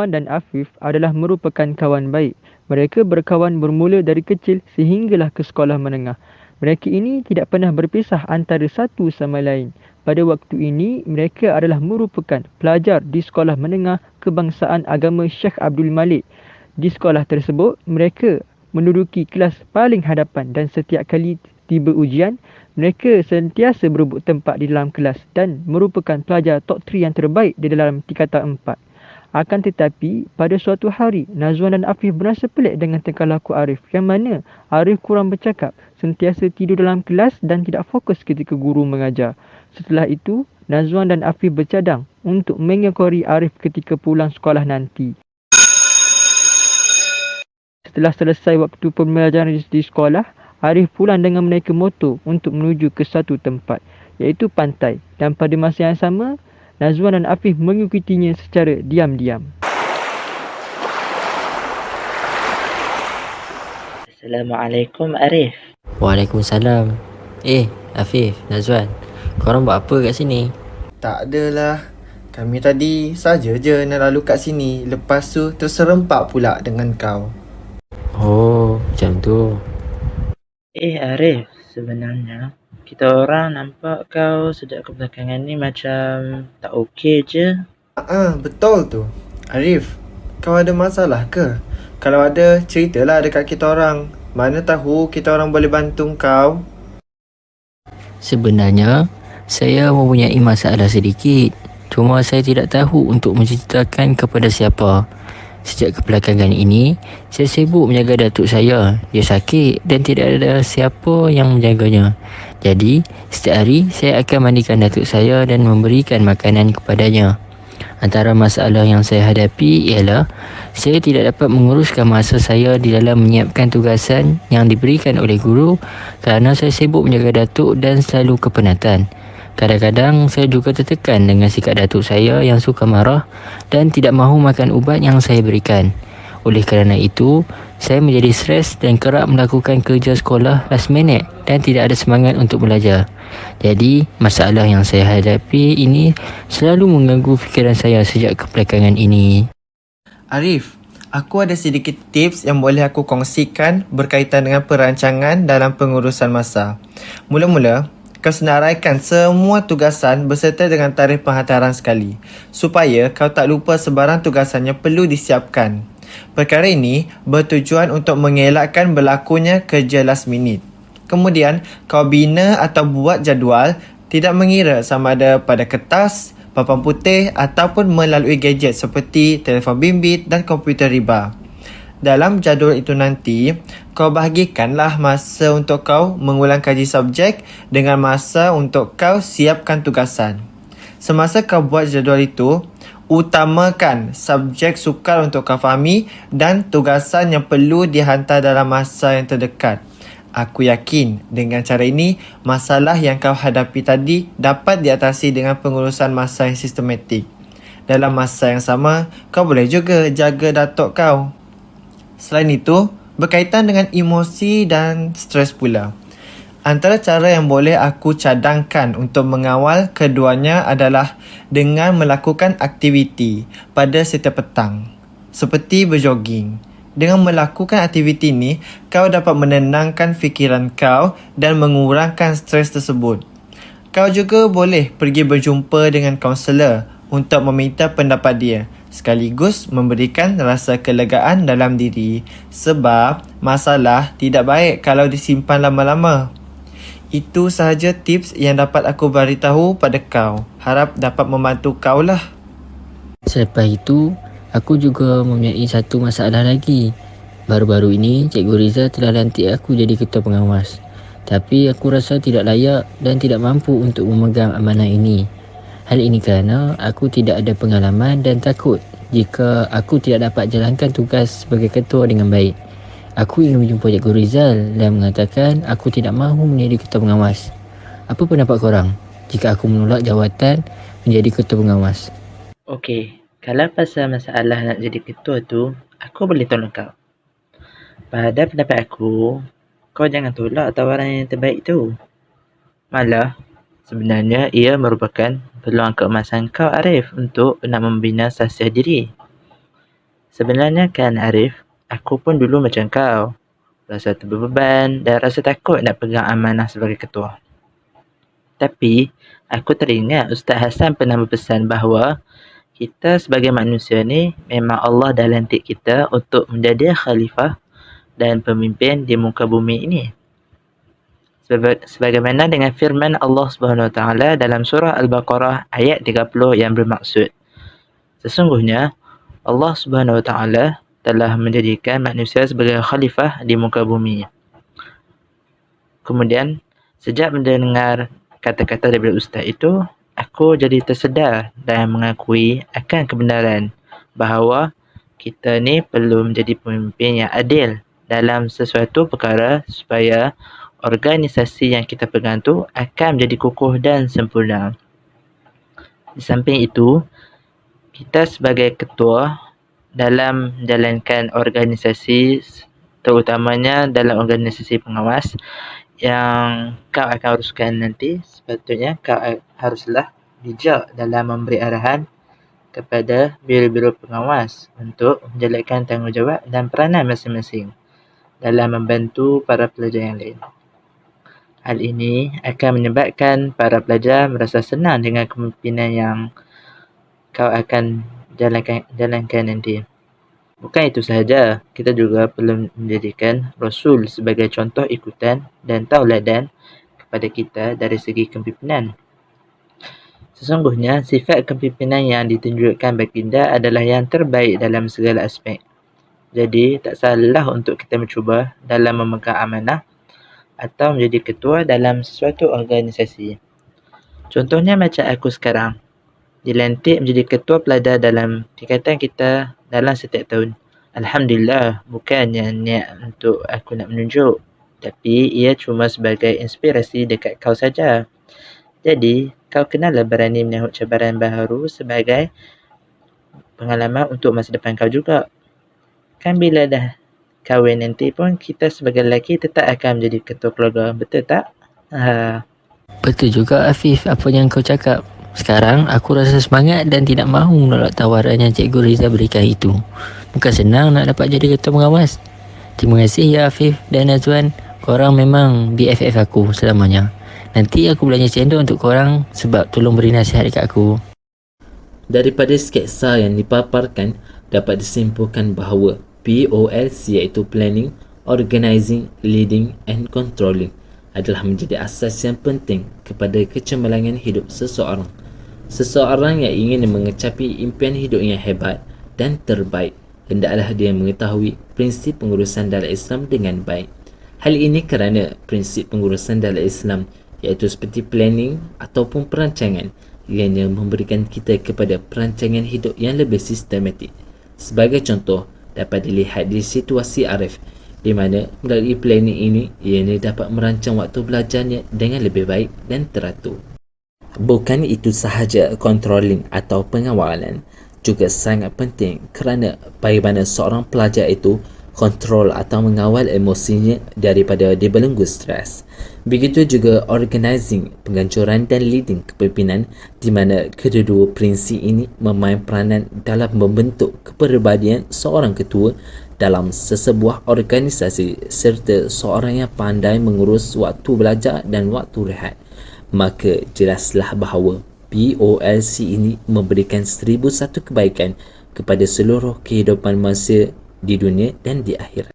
Nazwan dan Afif adalah merupakan kawan baik. Mereka berkawan bermula dari kecil sehinggalah ke sekolah menengah. Mereka ini tidak pernah berpisah antara satu sama lain. Pada waktu ini, mereka adalah merupakan pelajar di Sekolah Menengah Kebangsaan Agama Syekh Abdul Malik. Di sekolah tersebut, mereka menduduki kelas paling hadapan dan setiap kali tiba ujian, mereka sentiasa berebut tempat di dalam kelas dan merupakan pelajar top 3 yang terbaik di dalam tingkatan 4. Akan tetapi, pada suatu hari, Nazwan dan Afif berasa pelik dengan tingkah laku Arif, yang mana Arif kurang bercakap, sentiasa tidur dalam kelas dan tidak fokus ketika guru mengajar. Setelah itu, Nazwan dan Afif bercadang untuk mengekori Arif ketika pulang sekolah nanti. Setelah selesai waktu pembelajaran di sekolah, Arif pulang dengan menaiki motor untuk menuju ke satu tempat, iaitu pantai. Dan pada masa yang sama, Nazwan dan Afif mengikutinya secara diam-diam. Assalamualaikum Arif. Waalaikumsalam. Afif, Nazwan, korang buat apa kat sini? Tak adalah. Kami tadi saja je nak lalu kat sini. Lepas tu terserempak pula dengan kau. Oh, macam tu. Arif, sebenarnya kita orang nampak kau sejak kebelakangan ni macam tak okey je. Betul tu. Arif, kau ada masalah ke? Kalau ada, ceritalah dekat kita orang. Mana tahu kita orang boleh bantu kau. Sebenarnya, saya mempunyai masalah sedikit. Cuma saya tidak tahu untuk menceritakan kepada siapa. Sejak kebelakangan ini, saya sibuk menjaga datuk saya. Dia sakit dan tidak ada siapa yang menjaganya. Jadi, setiap hari saya akan mandikan datuk saya dan memberikan makanan kepadanya. Antara masalah yang saya hadapi ialah saya tidak dapat menguruskan masa saya di dalam menyiapkan tugasan yang diberikan oleh guru kerana saya sibuk menjaga datuk dan selalu kepenatan. Kadang-kadang saya juga tertekan dengan sikap datuk saya yang suka marah dan tidak mahu makan ubat yang saya berikan. Oleh kerana itu, saya menjadi stres dan kerap melakukan kerja sekolah last minute dan tidak ada semangat untuk belajar. Jadi, masalah yang saya hadapi ini selalu mengganggu fikiran saya sejak kebelakangan ini. Arif, aku ada sedikit tips yang boleh aku kongsikan berkaitan dengan perancangan dalam pengurusan masa. Mula-mula, kau senaraikan semua tugasan beserta dengan tarikh penghantaran sekali, supaya kau tak lupa sebarang tugasan yang perlu disiapkan. Perkara ini bertujuan untuk mengelakkan berlakunya kerja last minute. Kemudian, kau bina atau buat jadual tidak mengira sama ada pada kertas, papan putih ataupun melalui gadget seperti telefon bimbit dan komputer riba. Dalam jadual itu nanti, kau bahagikanlah masa untuk kau mengulang kaji subjek dengan masa untuk kau siapkan tugasan. Semasa kau buat jadual itu, utamakan subjek sukar untuk kau fahami dan tugasan yang perlu dihantar dalam masa yang terdekat. Aku yakin dengan cara ini, masalah yang kau hadapi tadi dapat diatasi dengan pengurusan masa yang sistematik. Dalam masa yang sama, kau boleh juga jaga datuk kau. Selain itu, berkaitan dengan emosi dan stres pula. Antara cara yang boleh aku cadangkan untuk mengawal keduanya adalah dengan melakukan aktiviti pada setiap petang, seperti berjoging. Dengan melakukan aktiviti ini, kau dapat menenangkan fikiran kau dan mengurangkan stres tersebut. Kau juga boleh pergi berjumpa dengan kaunselor untuk meminta pendapat dia, sekaligus memberikan rasa kelegaan dalam diri, sebab masalah tidak baik kalau disimpan lama-lama. Itu sahaja tips yang dapat aku beritahu pada kau. Harap dapat membantu kau lah. Selepas itu, aku juga mempunyai satu masalah lagi. Baru-baru ini, Cikgu Rizal telah lantik aku jadi ketua pengawas. Tapi aku rasa tidak layak dan tidak mampu untuk memegang amanah ini. Hal ini kerana aku tidak ada pengalaman dan takut jika aku tidak dapat jalankan tugas sebagai ketua dengan baik. Aku ingin menjumpa Cikgu Rizal dan mengatakan aku tidak mahu menjadi ketua pengawas. Apa pendapat korang jika aku menolak jawatan menjadi ketua pengawas? Okey, kalau pasal masalah nak jadi ketua tu, aku boleh tolong kau. Pada pendapat aku, kau jangan tolak tawaran yang terbaik tu. Malah, sebenarnya ia merupakan peluang keemasan kau Arif untuk nak membina sasiah diri. Sebenarnya kan Arif, aku pun dulu macam kau. Rasa terbeban dan rasa takut nak pegang amanah sebagai ketua. Tapi, aku teringat Ustaz Hassan pernah berpesan bahawa kita sebagai manusia ni memang Allah dah lantik kita untuk menjadi khalifah dan pemimpin di muka bumi ini. Sebagaimana dengan firman Allah Subhanahu Wa Taala dalam surah Al-Baqarah ayat 30 yang bermaksud, sesungguhnya Allah Subhanahu Wa Taala telah menjadikan manusia sebagai khalifah di muka bumi. Kemudian, sejak mendengar kata-kata daripada Ustaz itu, aku jadi tersedar dan mengakui akan kebenaran bahawa kita ni perlu menjadi pemimpin yang adil dalam sesuatu perkara supaya organisasi yang kita pegang tu akan menjadi kukuh dan sempurna. Di samping itu, kita sebagai ketua dalam menjalankan organisasi, terutamanya dalam organisasi pengawas yang kau akan uruskan nanti, sepatutnya kau haruslah bijak dalam memberi arahan kepada biro-biro pengawas untuk menjalankan tanggungjawab dan peranan masing-masing dalam membantu para pelajar yang lain. Hal ini akan menyebabkan para pelajar merasa senang dengan kepimpinan yang kau akan jalankan nanti. Bukan itu sahaja, kita juga perlu menjadikan Rasul sebagai contoh ikutan dan tauladan kepada kita dari segi kepimpinan. Sesungguhnya, sifat kepimpinan yang ditunjukkan baginda adalah yang terbaik dalam segala aspek. Jadi, tak salah untuk kita mencuba dalam memegang amanah atau menjadi ketua dalam sesuatu organisasi. Contohnya macam aku sekarang, dilantik menjadi ketua pelajar dalam tingkatan kita dalam setiap tahun. Alhamdulillah, bukannya niat untuk aku nak menunjuk, tapi ia cuma sebagai inspirasi dekat kau saja. Jadi, kau kenalah berani menyahut cabaran baharu sebagai pengalaman untuk masa depan kau juga. Kan bila dah kahwin nanti pun kita sebagai lelaki tetap akan menjadi ketua keluarga, betul tak? Betul juga Afif apa yang kau cakap. Sekarang aku rasa semangat dan tidak mahu menolak tawaran yang Cikgu Riza berikan itu. Bukan senang nak dapat jadi ketua pengawas. Terima kasih ya Afif dan Azwan. Korang memang BFF aku selamanya. Nanti aku belanja cendol untuk korang sebab tolong beri nasihat dekat aku. Daripada sketsa yang dipaparkan, dapat disimpulkan bahawa POLC iaitu Planning, Organising, Leading and Controlling adalah menjadi asas yang penting kepada kecemerlangan hidup seseorang. Seseorang yang ingin mengecapi impian hidup yang hebat dan terbaik, hendaklah dia mengetahui prinsip pengurusan dalam Islam dengan baik. Hal ini kerana prinsip pengurusan dalam Islam iaitu seperti planning ataupun perancangan, ianya memberikan kita kepada perancangan hidup yang lebih sistematik. Sebagai contoh, dapat dilihat di situasi Arif, di mana melalui planning ini, ianya dapat merancang waktu belajarnya dengan lebih baik dan teratur. Bukan itu sahaja, controlling atau pengawalan juga sangat penting kerana bagaimana seorang pelajar itu kontrol atau mengawal emosinya daripada dibelenggu stres. Begitu juga organizing, penganjuran dan leading kepimpinan, di mana kedua-dua prinsip ini memain peranan dalam membentuk kepribadian seorang ketua dalam sesebuah organisasi serta seorang yang pandai mengurus waktu belajar dan waktu rehat. Maka jelaslah bahawa POLC ini memberikan 1001 kebaikan kepada seluruh kehidupan manusia di dunia dan di akhirat.